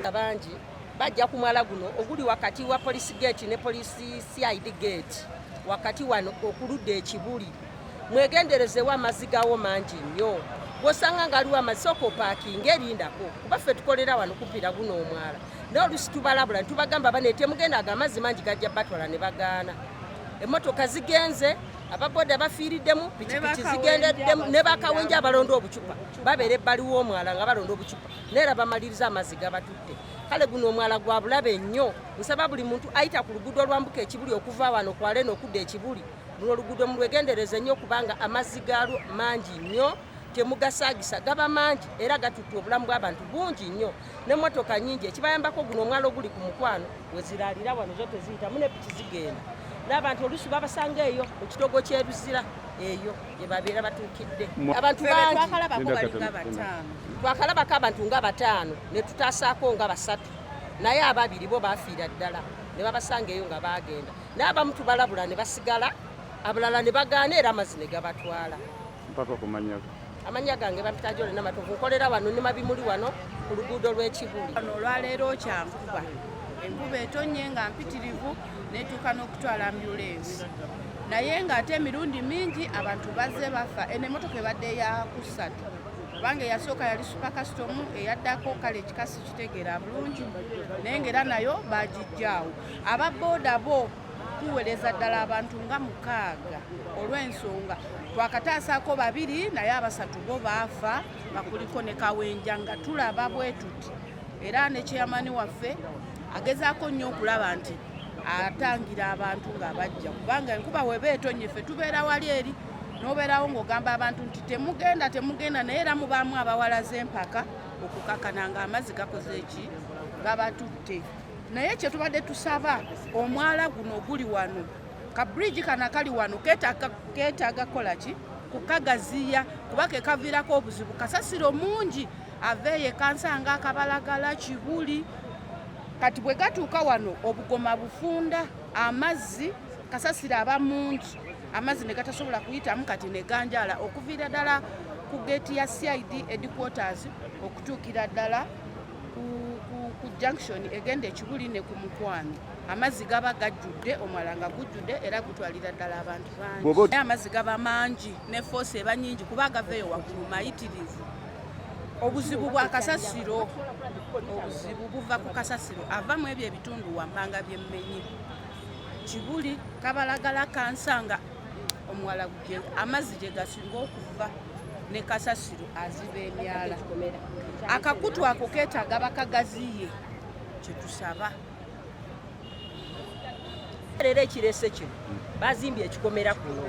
Abangi bajja ku mwala guno oguli wakati wa police gate ne police CID gate wakati wano okuludde ekibuli mwegenderezewo amazzi gawo mangi nnyo bw'osanga nga aliwo amazzi sooka opaakinga erindako kuba ffe tukolera wano kupira guno omwala naye oluusi tubalabula ntubagamba bane temugenda ago amazzi mangi gajja batwala ne bagaana emmotoka zigenze ababoda bafiiriddemu pikipiki zigendeddemu ne bakawenja abalonda obucupa babeera ebbali w'omwala nga balonda obucupa neera bamaliriza amazzi gabatutte kale guno omwala gwa bulabe nnyo nsaba buli muntu ayita ku luguudo olwambuka ekibuli okuva wano kwale n'okudda ekibuli luno oluguudo mulwegendereze nnyo kubanga amazzi gaalwo mangi nnyo temugasaagisa gaba mangi era gatutte obulamu bw'abantu bungi nnyo n'emmotoka nnyingi ekibayambako guno omwala oguli ku mukwano weziraalira wano zo teziyitamu ne piki zigenda n'abantu oluusi babasanga eyo mu kitogo ky'ebizira eyo gye babeera batuukidde abantu bangi twakalabako abantu nga 5 ne tutaasaako nga 3 naye ababiri bo baafiira ddala ne babasanga eyo nga baagenda n'abamu tubalabula ne basigala abalala ne bagaana era amazzi ne gabatwala mpaka ku manyago amanya gange bampita Jole n'amatovu nkolera wano ne mabimuli wano ku luguudo lw'ekibuli wano olwaleero kyankuba enkuba etonnye nga mpitirivu netuuka n'okutwala ambulensi naye ng'ate emirundi mingi abantu bazze bafa eno emmotoka ebadde eyakusatu kubanga eyasooka yali supakasitomu eyaddako kale ekikasi kitegeera bulungi naye ng'era nayo bagijjaawo ababooda bo tuweereza ddala abantu nga 6 olw'ensonga twakataasaako 2 naye abasatu bo baafa bakuliko ne kawenja nga tulaba bwe tuti era ne kyeyamani waffe agezaako nnyo okulaba nti atangira abantu ng'abajja kubanga enkuba weba etonye ffe tubeera wali eri n'obeerawo ng'ogamba abantu nti temugenda naye era mubaamu abawalaze empaka okukakana ng'amazzi gakoze eki gabatutte naye kye tubadde tusaba omwala guno oguli wano ka bridge kana kali wano keetaaga kola ki kukagaziya kuba ke kaviirako obuzibu kasasiro mungi aveeyo kansanga akabalagala kibuli kati bwe gatuuka wano obugoma bufunda amazzi kasasiro aba mungi amazzi ne gatasobola kuyitamu kati ne ganjala okuviira ddala ku geeti ya CID headquarters okutuukira ddala ku junction egenda ekibuli ne ku mukwano amazzi gaba gajjudde omwala nga gujjudde era gutwalira ddala abantu bangi amazzi gaba mangi ne force eba nnyingi kuba gaveeyo waggulu mayitirivu obuzibu bwa kasasiro obuzibu buva ku kasasiro avamu ebyo ebitundu wammanga byemmenyi kibuli kabalagala kansanga omwala amazzi gye gasinga okuva ne kasasiro aziba emyala akakutu ako keetaaga bakagaziye kyetusaba leero ekirese kino bazimbye ekikomera kuno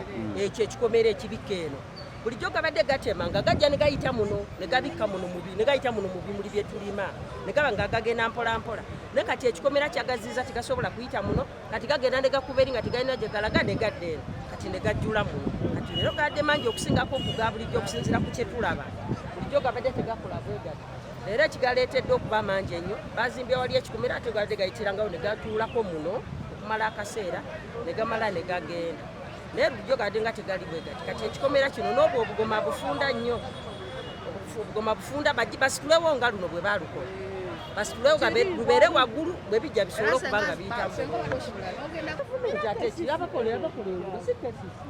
ekyo ekikomera ekibika eno bulijjo gabadde gatema nga gajja ne gayita muno ne gabikka muno ne gayita muno mu bimuli bye tulima ne gaba nga gagenda mpola mpola ne kati ekikomera kyagaziza tegasobola kuyita muno kati gagenda ne gakuba eri nga tegalina gye galaga ne gadda eno kati ne gajjula muno kati leero gadde mangi okusingako okuga bulijjo okusinziira ku kye tulaba bulijjo gabadde tegakola bwe gati leero ekigaleetedde okuba mangi ennyo bazimbye wali ekikomera ate gadde gayitirangawo ne gatuulako muno okumala akaseera ne gamala ne gagenda naye bulijjo gadde nga tegali bwe gati kati ekikomera kino n'obwo obugoma bufunda nnyo obugoma bufunda basitulewo nga luno bwe baalukola basitulewo lubeere waggulu bwe bijja bisobole okuba nga biyitamu gavumenti ate kirabakolera bakolengulu si kesisi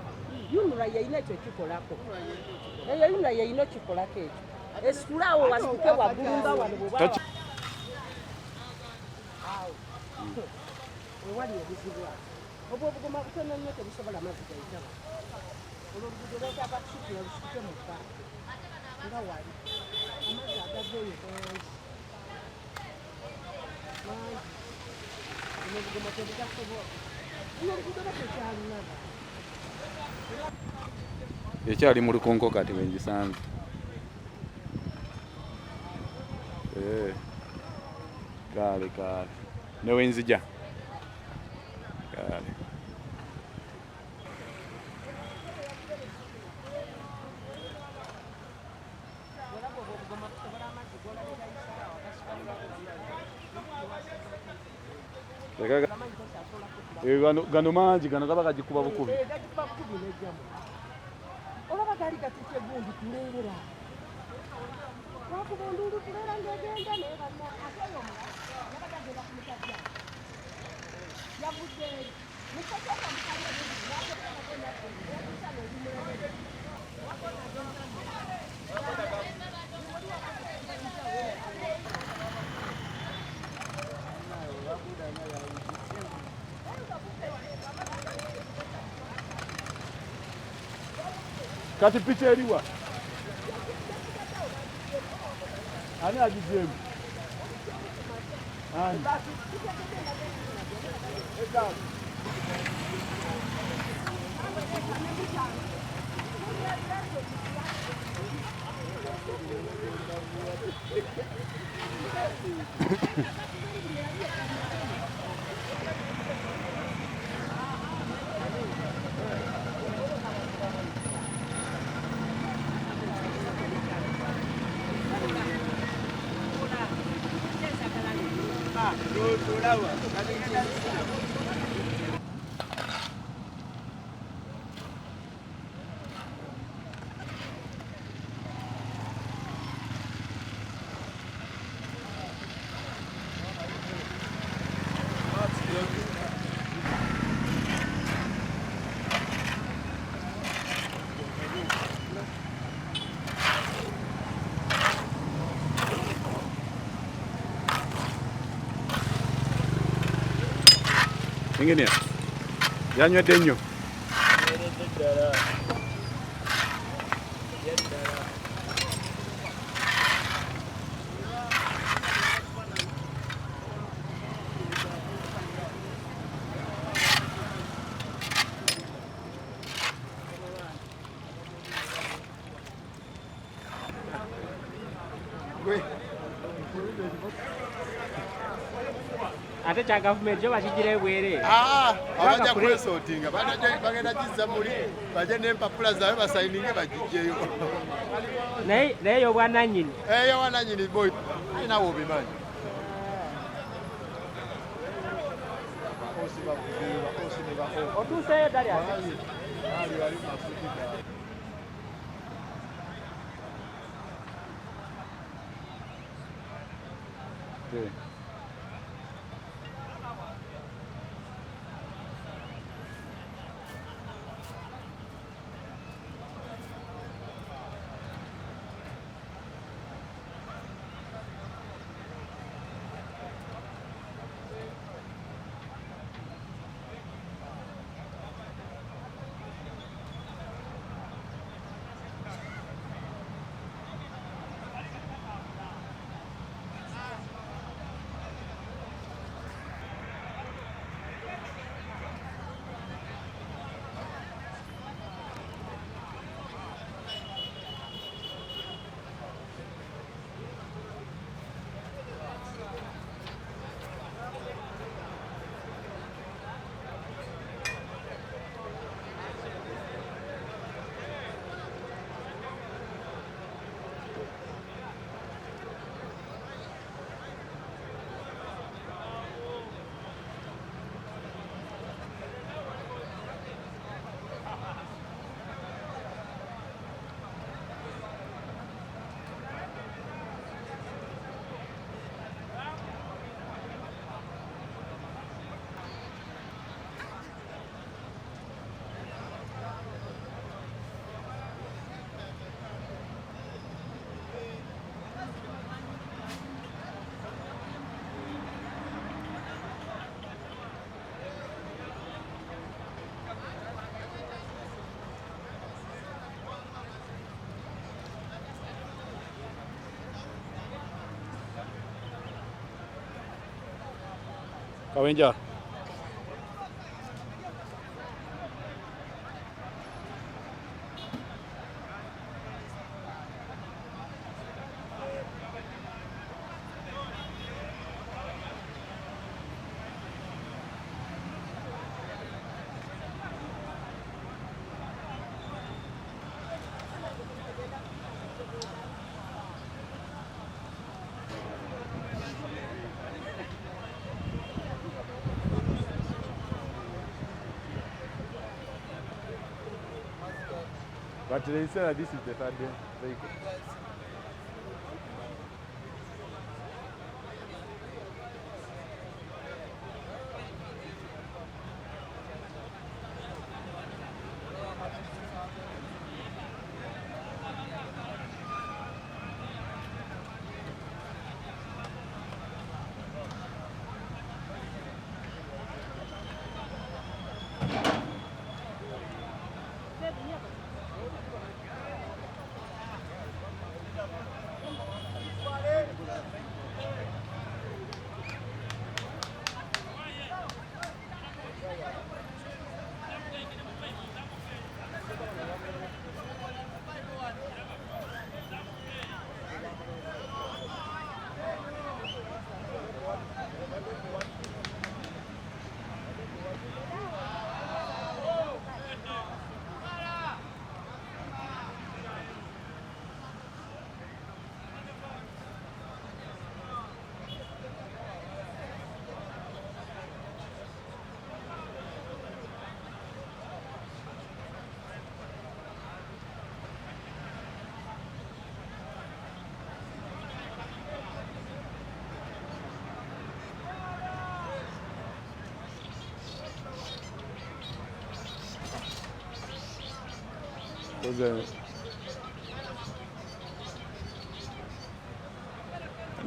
yunula yeyina ekyo kikolako eyo yunula yeyina okikolako ekyo esitulawo wasituke waggulu nga wano bwe ewali obuzibu obwo obugoma butono nnyo tebusobola amazzi gayitaba olwo oluguudo lwetaaga kusukira lusituke mu bbanga nga wali amazzi agaveeyo mangi ino obugoma tebugasobola ino oluguudo batekyalinaga ekyali mu lukonko kati wengisanze Kale kale. Newe nzija. Kale. Gano mangi gano gaba gajikuba bukubi. Olaba gali gatike gundi kulerera. Wakuba ndulu kulera ngegenda ne bana asayo mula. Yabagenda kumukajja. Yabude. Mukajja kamukajja. Kati picha eliwa. Ani ajijemu. Ani. Ingine yanywedde nnyo. Ate kya gavumenti yo bakigira ebwere. Abajja kwesotinga bagenda kizza muli baje n'empapula zaabwe basayininge bagijjeyo. Naye y'obwannannyini. Y'obwannannyini boy alinawo obimanyi. Otuuseyo dali ate. Kawenja. But they say that this is the third vehicle.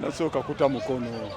Nasooka kuta mukono.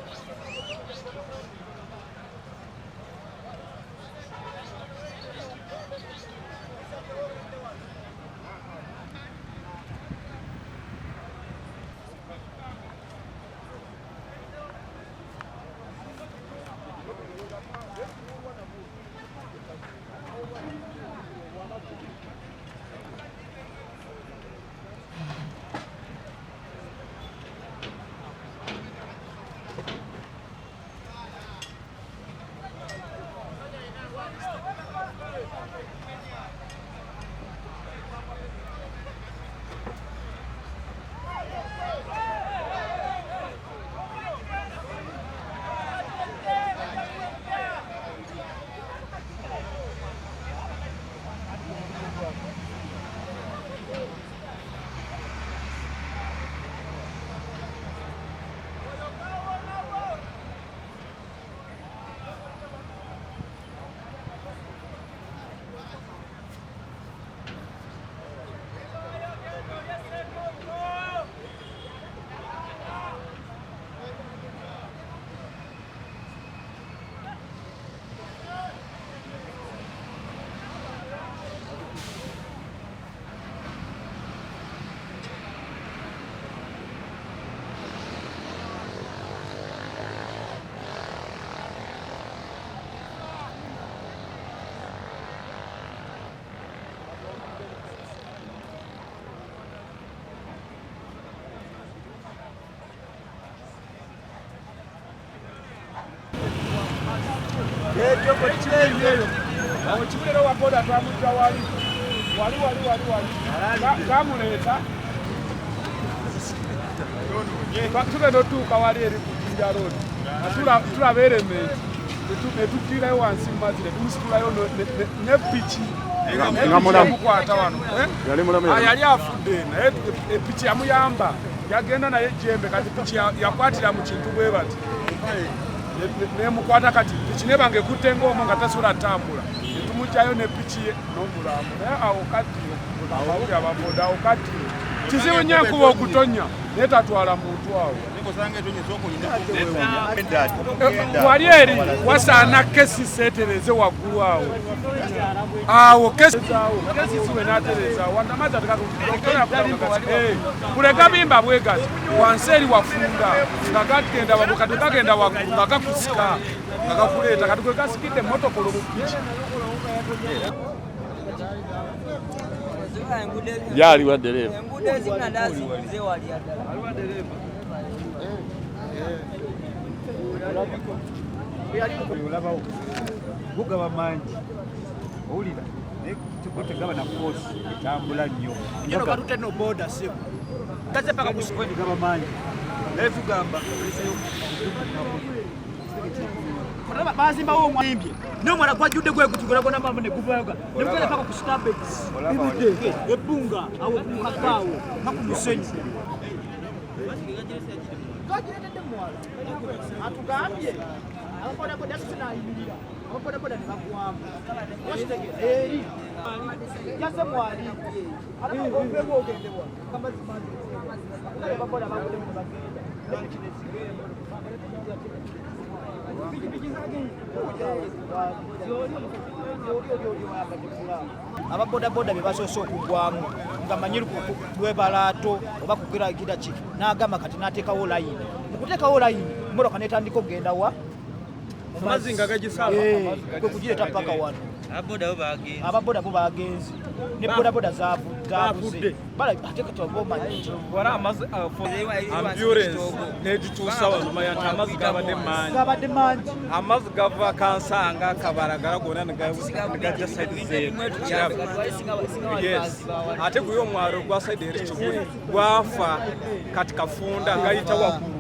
Chikero wa boda twamuja wali kamuleta tugenda otuuka wali eri kukinja road tulaba erementi netukiirayo wansi mumazire tumusitulayo ne piki mukwata wano yali afudde naye epiki yamuyamba yagenda naye jembe kati piki yakwatira mu kintu bwe bati nemukwata kati piki nebange kutte ng'omwo nga tasobola tambula netumugyayo ne piki ye n'omulamu naye awo kati abawuli ababoda awo kati kizibu nnyo enkuba okutonya naye tatwala muntu awo wali eri wasaana kesi seetereze waggulu awo kesi siwe n'atereza wandamazi kulega bimba bwegazi wansi eri wafunda nga gagenda kati gagenda waggulu nga gakusika nga gakuleeta kati gwe gasikidde emmotoka olwobupiki yali wa dereva gugaba mangi owulira naye kituko tegaba na force etambula nnyo ino batute no boda siku gaze paka kusikweni gaba mangi naye tugamba bazimbawo omwalimbye n'omwana gwajjudde gwekutigula gona mambo ne guvayoga ne mutale paka ku Starbex ebbunga awo mukakaawo maku musenyu twagiretedde muwala atugambye ababodaboda sinayimirira ababodaboda ne bagwamu eri yase mwalimbye abaovebo ogendewa kamazimanzi ababoda bagulemu ne bagenda ababodaboda bebasoose okugwamu nga manyiru lwebalaato oba kugeragira ki n'agamba kati n'ateekawo layini mukuteekawo layini mmotoka netandika okugenda wa amazinga gagisaba kwe kugireeta paka wano ababoda bo bagenzi ne bodaboda zabuze ate kati oba omanyi wala ambulance negituusa wazumanya nti amazzi gabadde mangi amazzi gava kansanga kabaragala gona negajja saidi zeetu ate guyo omwalo gwa saidi eri kibuli gwafa kati kafunda gayita waggulu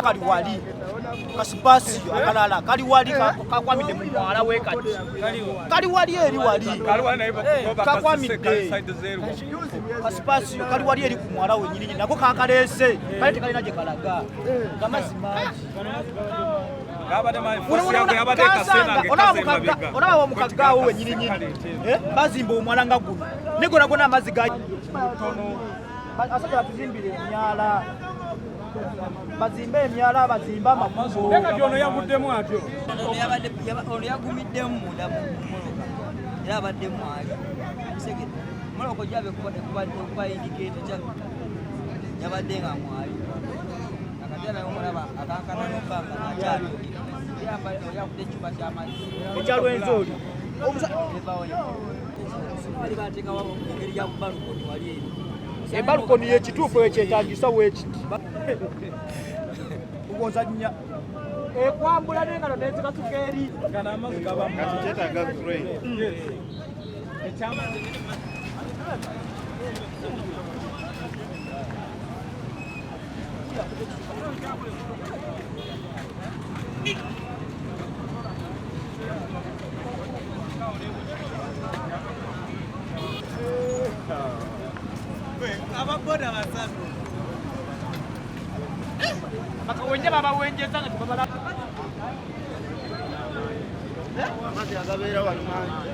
kali wali kasipasiyo akalala kali wali kakwamidde mu mwala we kati kali wali eri wali kakwamidde kasipasiyo kali wali eri ku mwala we nyini nako kakaleese kale tekalina gye kalaga kamazzi mangi olaba omukaggaawo we nyininyini bazimba omwala nga guno ne gonagona amazzi asajja batuzimbire emyala bazimbe emyala bazimbe amakubo kati ono yavuddemu atyo ono yagumiddemu munda mu moloka era abaddemu ali moloko gyabe kuba indiketa yabadde nga mwali nakati naye omulaba akankana n'obbanga nakyali yakudde ekicupa ky'amazzi ekyalwenzi oli ali bateekawo engeri yakubalukoni wali eri ebalukoni yekituufu ekyetagisa wekiti ugonza nnya ekwambula n'engalo nezikasuka eri kyetaaga ababoda basatu bakawenje babawenjeza nga tebabala amazzi agabeera wano mangi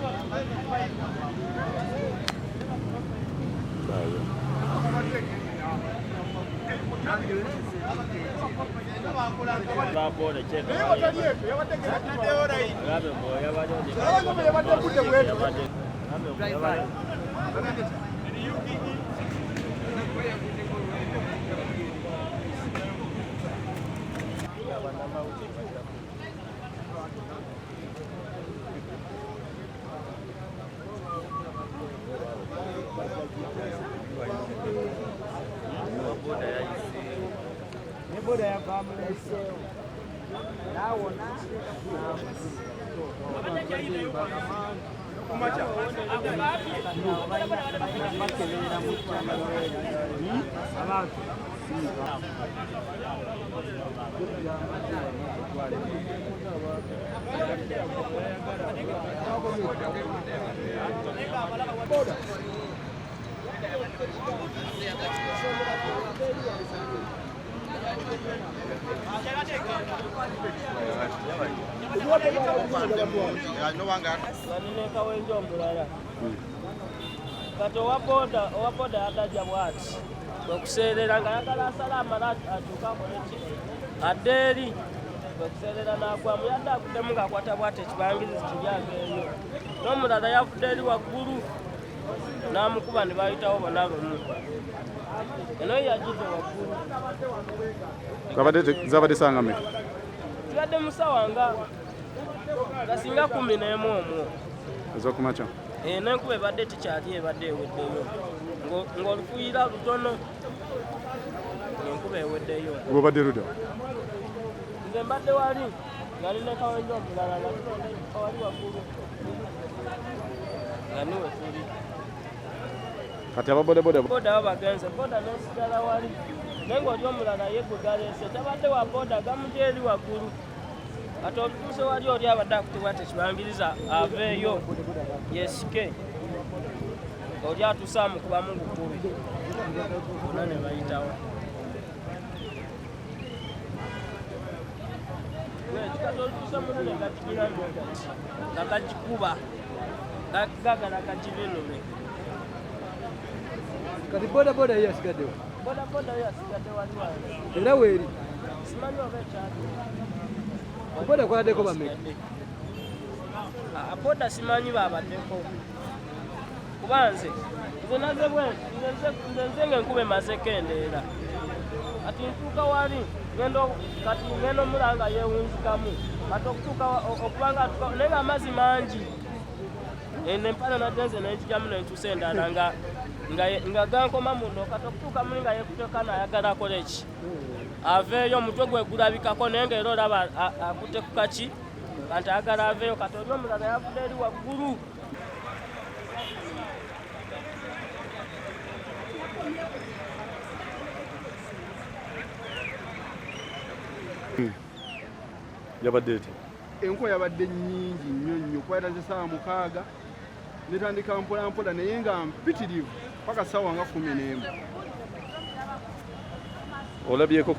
boda yavamulese nawona kati owaboda adajja bwati okuseerera nga yagala asala amala atuukakoleki adde eri okuseerera n'agwamu yadde avuddemu ng'akwata bwati ekibangirizi kiryaga eyo n'omulala yavudde eri waggulu n'amukuba ne bayitawo bonna bomu eno yagidde waggulu zabadde sanga mmeka tubadde musawa nga singa 11 omwo ez'okumakya n'enkuba ebadde tikyali ebadde eweddeyo ng'olufuuyira lutono enkuba eweddeyo gwobadde ludda nze mbadde wali nga nine kawenje omulala nga wali waggulu nga niwe tuli kati ababodaboda boda bagenze boda nesigala wali naye ng'oli omulala ye gwe galeese tabadde wa boda gamutya eri waggulu ate olutuse wali oli abadde akutebwa tekibangiriza aveeyo yesike oli atuusaamu kubamu bukube bona ne bayitawo kati olutuse munene gatigiramu gati nga gagikuba gagala gagibinume kati bodaboda ye yasigaddewo bodaboda ye yasigadde wali wange era weeri simanyi oba ekyali boda kwaladdeko bameka boda simanyi babaddeko kuba nze naze bwenti nze ng'enkuba emaze kendeera kati ntuuka wali kati ngendo mulanga yeewunzikamu kati okutuuka okubanga naye ng'amazzi mangi nempala nadde nze nenjijamu nentuusa endala nga gankoma muno kati okutuuka muli nga yekuteka ayagala akola eki aveeyo omutwe gwe gulabikako naye ng'era olaba akutte ku kaki kanti ayagala aveeyo kati oli omulala yavudde eri waggulu yabadde eti enkuba yabadde nnyingi nnyo kwayita nze ssaawa 6 netandika mpolampola naye nga mpitirivu paka ssaawa nga 11 olabyeko